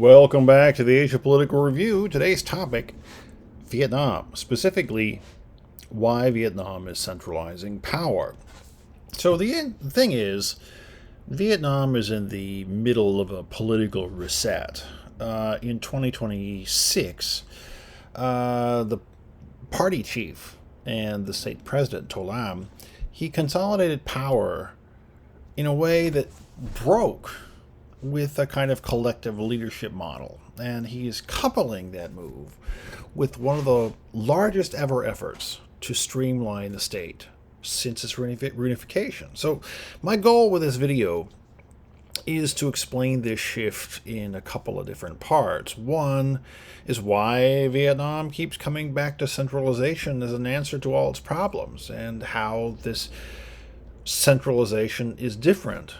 Welcome back to the Asia Political Review. Today's topic, Vietnam. Specifically, why Vietnam is centralizing power. So the thing is, Vietnam is in the middle of a political reset. In 2026, the party chief and the state president, Tô Lâm, he consolidated power in a way that broke with a kind of collective leadership model. And he's coupling that move with one of the largest ever efforts to streamline the state since its reunification. So my goal with this video is to explain this shift in a couple of different parts. One is why Vietnam keeps coming back to centralization as an answer to all its problems, and how this centralization is different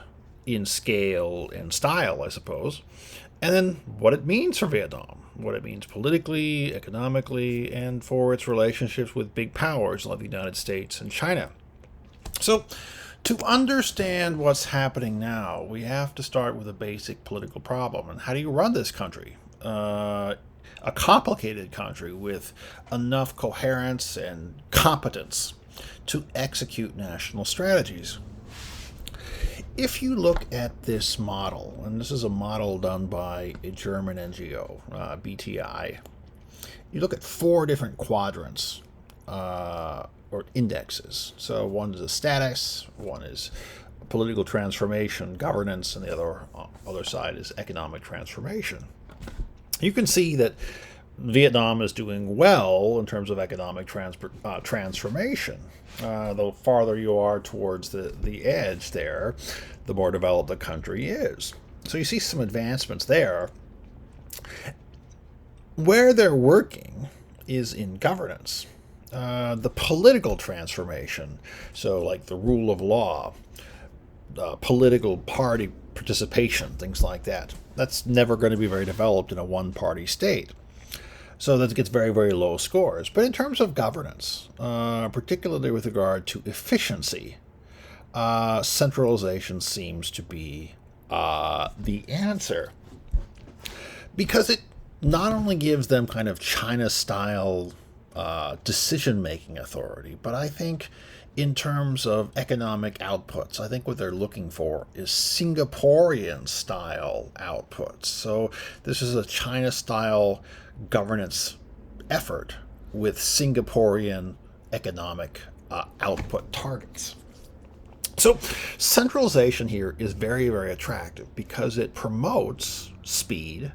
in scale and style, I suppose, and then what it means for Vietnam, what it means politically, economically, and for its relationships with big powers like the United States and China. So, to understand what's happening now, we have to start with a basic political problem. And how do you run this country? A complicated country with enough coherence and competence to execute national strategies. If you look at this model, and this is a model done by a German NGO, BTI, you look at four different quadrants or indexes. So one is a status, one is political transformation, governance, and the other side is economic transformation. You can see that Vietnam is doing well in terms of economic transformation. The farther you are towards the edge there, the more developed the country is. So you see some advancements there. Where they're working is in governance. The political transformation, so like the rule of law, political party participation, things like that, that's never going to be very developed in a one-party state. So that gets very, very low scores. But in terms of governance, particularly with regard to efficiency, centralization seems to be the answer. Because it not only gives them kind of China-style decision-making authority, but I think in terms of economic outputs, I think what they're looking for is Singaporean-style outputs. So this is a China-style governance effort with Singaporean economic output targets. So centralization here is very, very attractive because it promotes speed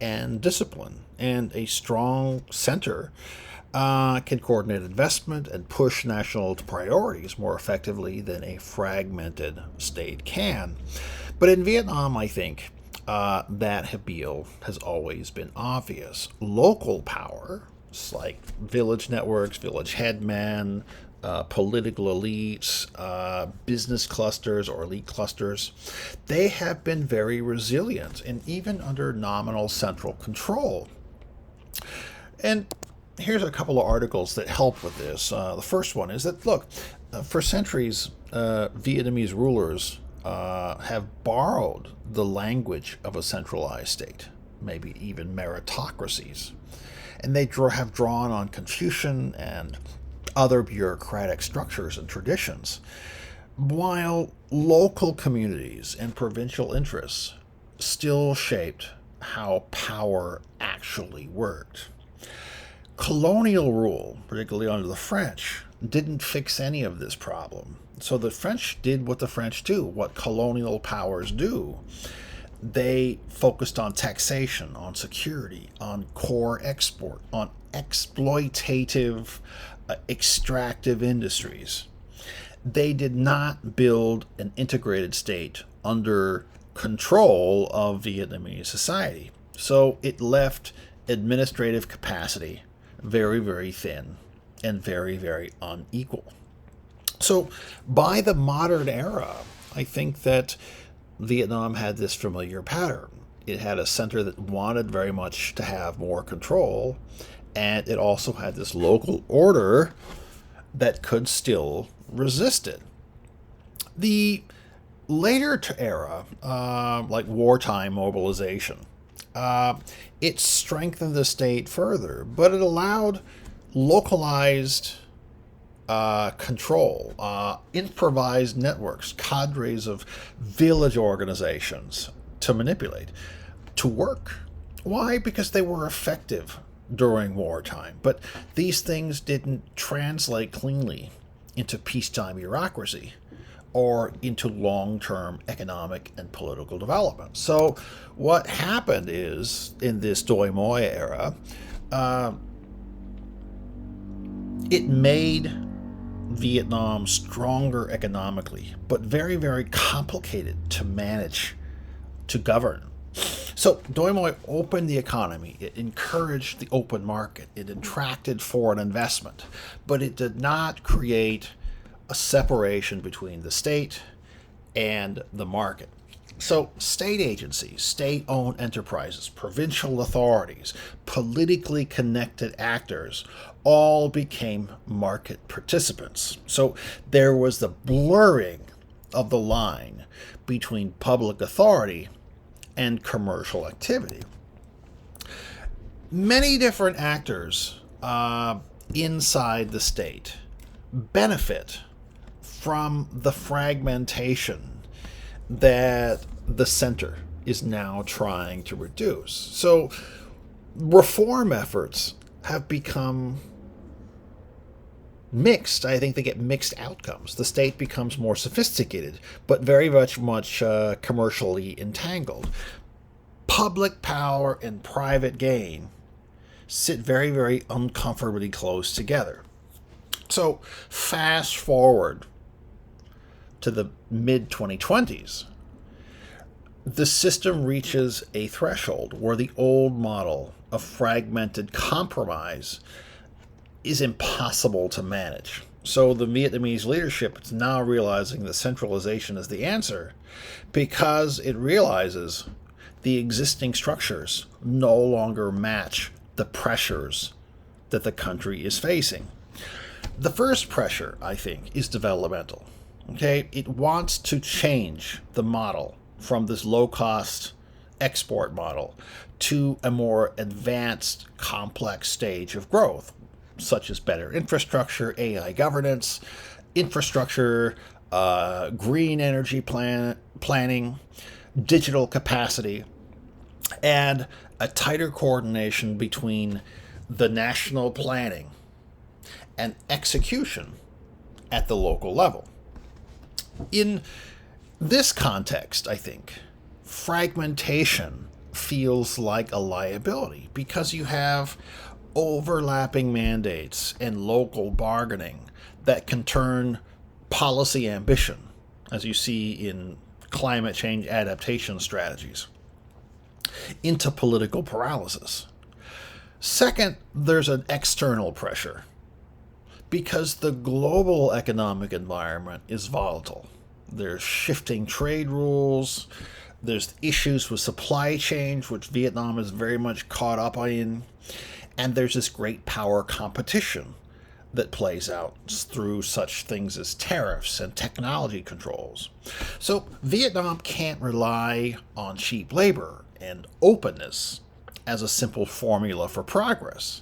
and discipline, and a strong center can coordinate investment and push national priorities more effectively than a fragmented state can. But in Vietnam, I think that appeal has always been obvious. Local power, like village networks, village headmen, political elites, business clusters or elite clusters, they have been very resilient and even under nominal central control. And here's a couple of articles that help with this. The first one is that, look, for centuries, Vietnamese rulers have borrowed the language of a centralized state, maybe even meritocracies. And they have drawn on Confucian and other bureaucratic structures and traditions, while local communities and provincial interests still shaped how power actually worked. Colonial rule, particularly under the French, didn't fix any of this problem. So the French did what the French do, what colonial powers do. They focused on taxation, on security, on core export, on exploitative, extractive industries. They did not build an integrated state under control of Vietnamese society. So it left administrative capacity very, very thin and very, very unequal. So by the modern era, I think that Vietnam had this familiar pattern. It had a center that wanted very much to have more control, and it also had this local order that could still resist it. The later era, like wartime mobilization, It strengthened the state further, but it allowed localized control, improvised networks, cadres of village organizations to manipulate, to work. Why? Because they were effective during wartime. But these things didn't translate cleanly into peacetime bureaucracy or into long-term economic and political development. So what happened is, in this Doi Moi era, it made Vietnam stronger economically, but very, very complicated to manage, to govern. So Doi Moi opened the economy. It encouraged the open market. It attracted foreign investment, but it did not create a separation between the state and the market. So state agencies, state-owned enterprises, provincial authorities, politically connected actors all became market participants. So there was the blurring of the line between public authority and commercial activity. Many different actors inside the state benefit from the fragmentation that the center is now trying to reduce. So reform efforts have become mixed. I think they get mixed outcomes. The state becomes more sophisticated, but very much commercially entangled. Public power and private gain sit very, very uncomfortably close together. So fast forward to the mid-2020s, the system reaches a threshold where the old model of fragmented compromise is impossible to manage. So the Vietnamese leadership is now realizing that centralization is the answer, because it realizes the existing structures no longer match the pressures that the country is facing. The first pressure, I think, is developmental. Okay, it wants to change the model from this low-cost export model to a more advanced, complex stage of growth, such as better infrastructure, AI governance, infrastructure, green energy planning, digital capacity, and a tighter coordination between the national planning and execution at the local level. In this context, I think, fragmentation feels like a liability, because you have overlapping mandates and local bargaining that can turn policy ambition, as you see in climate change adaptation strategies, into political paralysis. Second, there's an external pressure, because the global economic environment is volatile. There's shifting trade rules, there's issues with supply chains, which Vietnam is very much caught up in, and there's this great power competition that plays out through such things as tariffs and technology controls. So Vietnam can't rely on cheap labor and openness as a simple formula for progress.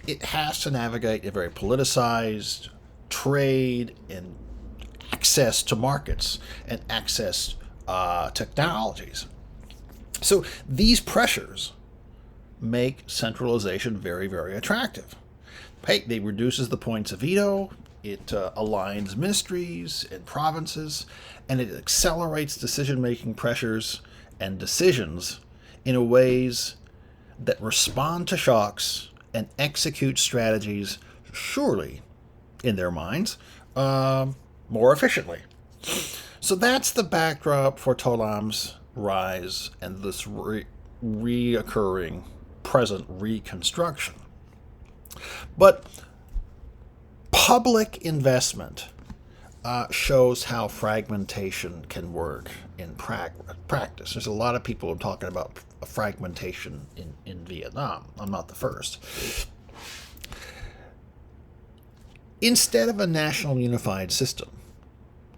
It has to navigate a very politicized trade and access to markets and access technologies. So these pressures make centralization very, very attractive. Hey, it reduces the points of veto, it aligns ministries and provinces, and it accelerates decision-making pressures and decisions in ways that respond to shocks and execute strategies, surely, in their minds, more efficiently. So that's the backdrop for Tô Lam's rise and this reoccurring present reconstruction. But public investment shows how fragmentation can work in practice. There's a lot of people talking about fragmentation in Vietnam. I'm not the first. Instead of a national unified system,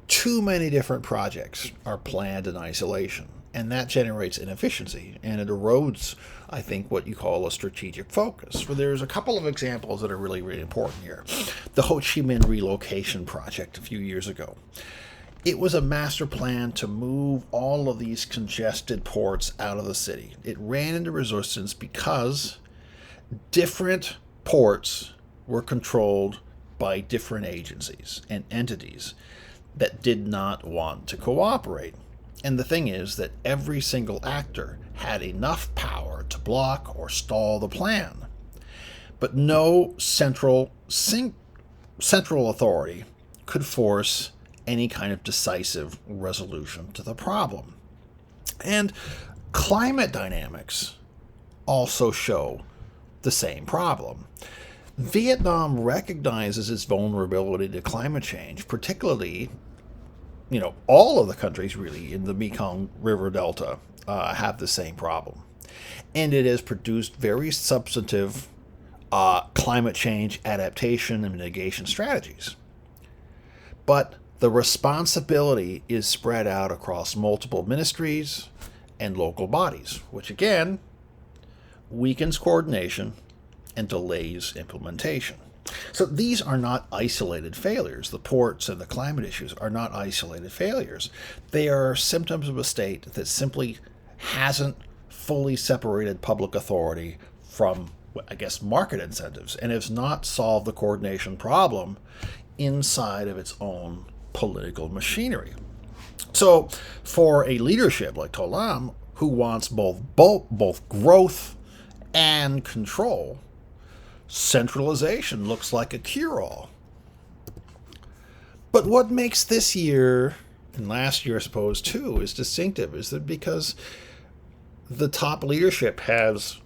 too many different projects are planned in isolation, And that generates inefficiency, and it erodes, I think, what you call a strategic focus. Well, there's a couple of examples that are really, really important here. The Ho Chi Minh relocation project a few years ago. It was a master plan to move all of these congested ports out of the city. It ran into resistance because different ports were controlled by different agencies and entities that did not want to cooperate. And the thing is that every single actor had enough power to block or stall the plan. But no central authority could force any kind of decisive resolution to the problem. And climate dynamics also show the same problem. Vietnam recognizes its vulnerability to climate change, particularly, all of the countries really in the Mekong River Delta have the same problem. And it has produced very substantive climate change adaptation and mitigation strategies. But the responsibility is spread out across multiple ministries and local bodies, which again weakens coordination and delays implementation. So these are not isolated failures. The ports and the climate issues are not isolated failures. They are symptoms of a state that simply hasn't fully separated public authority from, market incentives, and has not solved the coordination problem inside of its own political machinery. So for a leadership like Tô Lâm, who wants both growth and control, centralization looks like a cure-all. But what makes this year, and last year I suppose too, is distinctive is that because the top leadership has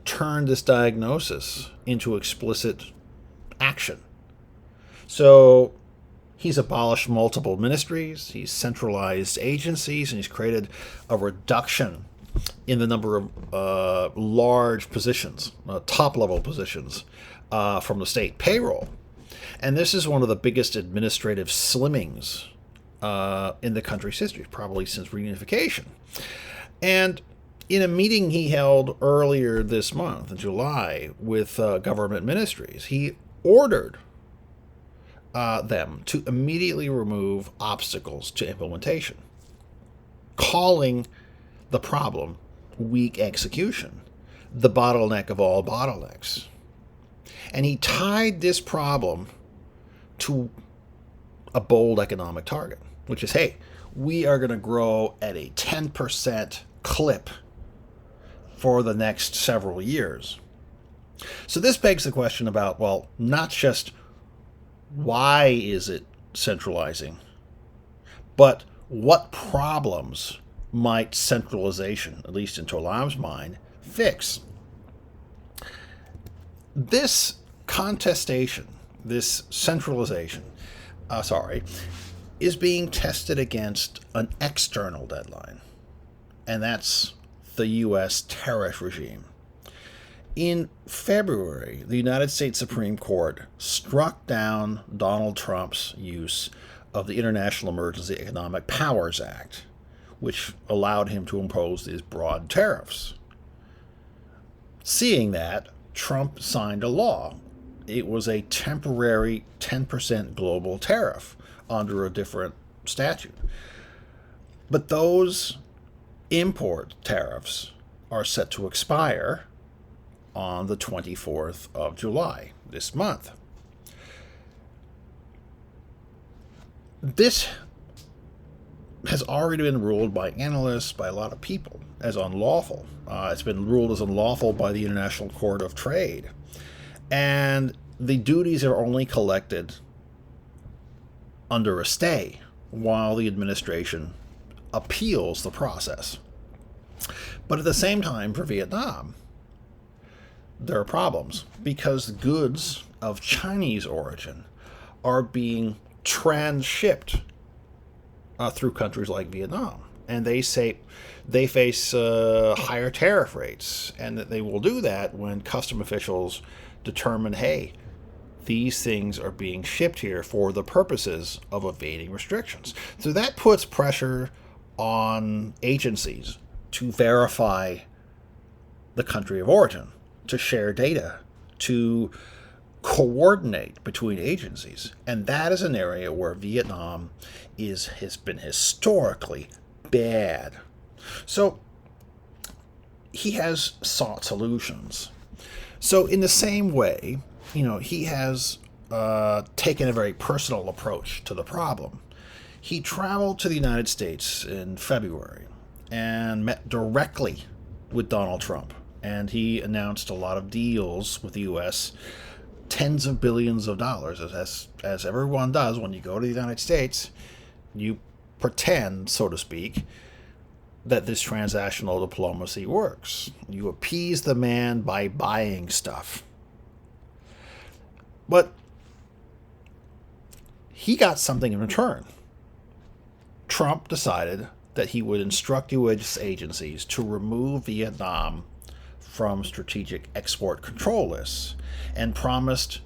turned this diagnosis into explicit action. So he's abolished multiple ministries, he's centralized agencies, and he's created a reduction in the number of large positions, top-level positions from the state payroll. And this is one of the biggest administrative slimmings in the country's history, probably since reunification. And in a meeting he held earlier this month, in July, with government ministries, he ordered them to immediately remove obstacles to implementation, calling the problem weak execution, the bottleneck of all bottlenecks. And he tied this problem to a bold economic target, which is, hey, we are going to grow at a 10% clip for the next several years. So this begs the question about, well, not just why is it centralizing, but what problems might centralization, at least in Tô Lâm mind, fix? This contestation, this centralization, is being tested against an external deadline, and that's the US tariff regime. In February, the United States Supreme Court struck down Donald Trump's use of the International Emergency Economic Powers Act, which allowed him to impose these broad tariffs. Seeing that, Trump signed a law. It was a temporary 10% global tariff under a different statute. But those import tariffs are set to expire on the 24th of July, this month. This has already been ruled by analysts, by a lot of people, as unlawful. It's been ruled as unlawful by the International Court of Trade. And the duties are only collected under a stay while the administration appeals the process. But at the same time, for Vietnam, there are problems because goods of Chinese origin are being transshipped through countries like Vietnam. And they say they face higher tariff rates, and that they will do that when custom officials determine, hey, these things are being shipped here for the purposes of evading restrictions. So that puts pressure on agencies to verify the country of origin, to share data, to coordinate between agencies. And that is an area where Vietnam has been historically bad. So he has sought solutions. So in the same way, he has taken a very personal approach to the problem. He traveled to the United States in February and met directly with Donald Trump. And he announced a lot of deals with the U.S., tens of billions of dollars, as everyone does when you go to the United States. You pretend, so to speak, that this transactional diplomacy works. You appease the man by buying stuff. But he got something in return. Trump decided that he would instruct U.S. agencies to remove Vietnam from strategic export control lists and promised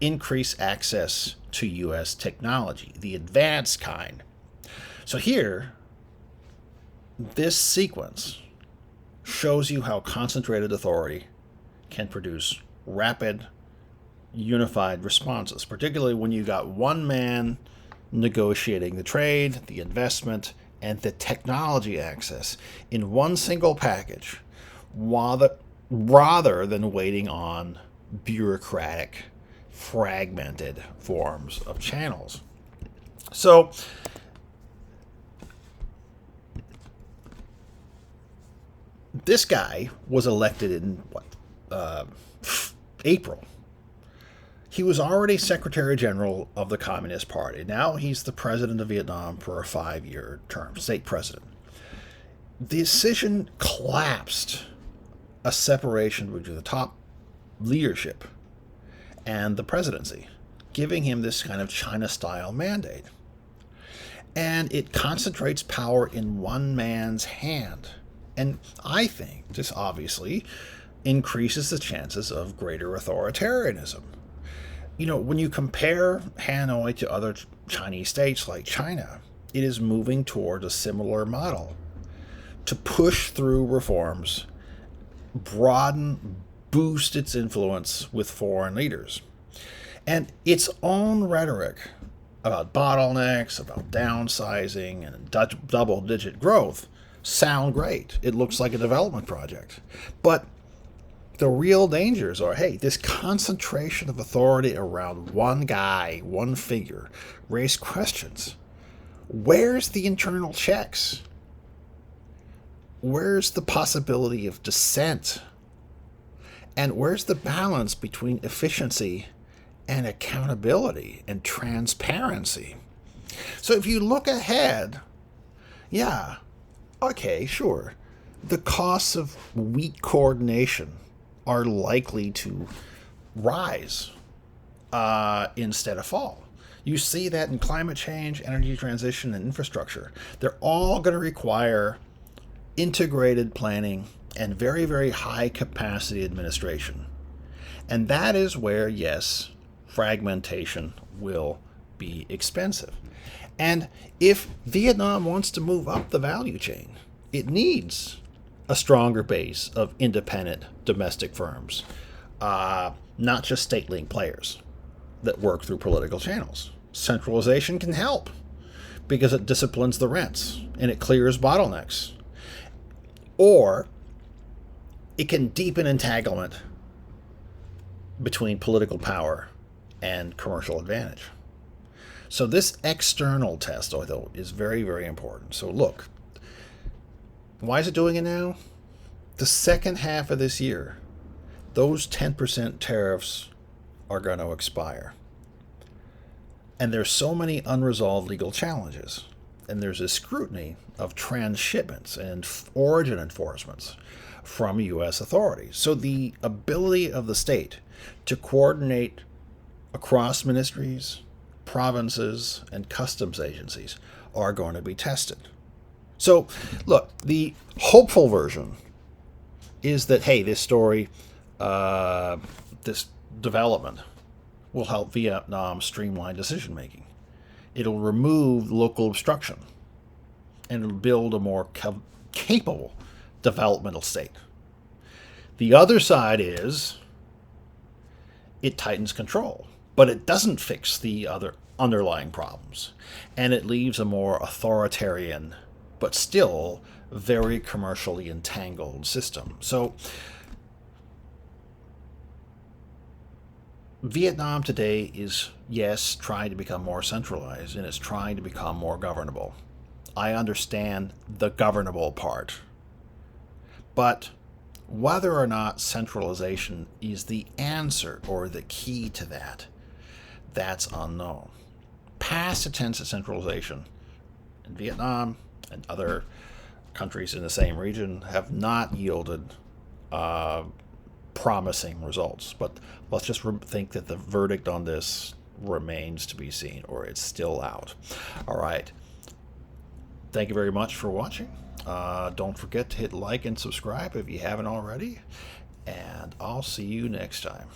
increased access to U.S. technology, the advanced kind. So here, this sequence shows you how concentrated authority can produce rapid, unified responses, particularly when you got one man negotiating the trade, the investment, and the technology access in one single package, rather than waiting on bureaucratic, fragmented forms of channels. So this guy was elected in April. He was already Secretary General of the Communist Party. Now he's the president of Vietnam for a 5-year term, state president. The decision collapsed a separation between the top leadership and the presidency, giving him this kind of China-style mandate. And it concentrates power in one man's hand. And I think this obviously increases the chances of greater authoritarianism. When you compare Hanoi to other Chinese states like China, it is moving toward a similar model to push through reforms, broaden, boost its influence with foreign leaders. And its own rhetoric about bottlenecks, about downsizing, and double-digit growth sound great. It looks like a development project. But the real dangers are, hey, this concentration of authority around one guy, one figure, raise questions. Where's the internal checks? Where's the possibility of dissent? And where's the balance between efficiency and accountability and transparency? So if you look ahead, yeah, okay, sure, the costs of weak coordination are likely to rise instead of fall. You see that in climate change, energy transition, and infrastructure. They're all going to require integrated planning and very, very high capacity administration. And that is where, yes, fragmentation will be expensive. And if Vietnam wants to move up the value chain, it needs a stronger base of independent domestic firms, not just state-linked players that work through political channels. Centralization can help because it disciplines the rents and it clears bottlenecks. Or it can deepen entanglement between political power and commercial advantage. So this external test, though, is very, very important. So look, why is it doing it now? The second half of this year, those 10% tariffs are going to expire. And there's so many unresolved legal challenges. And there's a scrutiny of transshipments and origin enforcements from U.S. authorities. So the ability of the state to coordinate across ministries, provinces, and customs agencies are going to be tested. So, look, the hopeful version is that, hey, this story, this development will help Vietnam streamline decision-making. It'll remove local obstruction. and build a more capable developmental state. The other side is it tightens control, but it doesn't fix the other underlying problems, and it leaves a more authoritarian but still very commercially entangled system. So Vietnam today is, yes, trying to become more centralized, and it's trying to become more governable. I understand the governable part. But whether or not centralization is the answer or the key to that, that's unknown. Past attempts at centralization in Vietnam and other countries in the same region have not yielded promising results. But let's just think that the verdict on this remains to be seen, or it's still out. All right. Thank you very much for watching. Don't forget to hit like and subscribe if you haven't already. And I'll see you next time.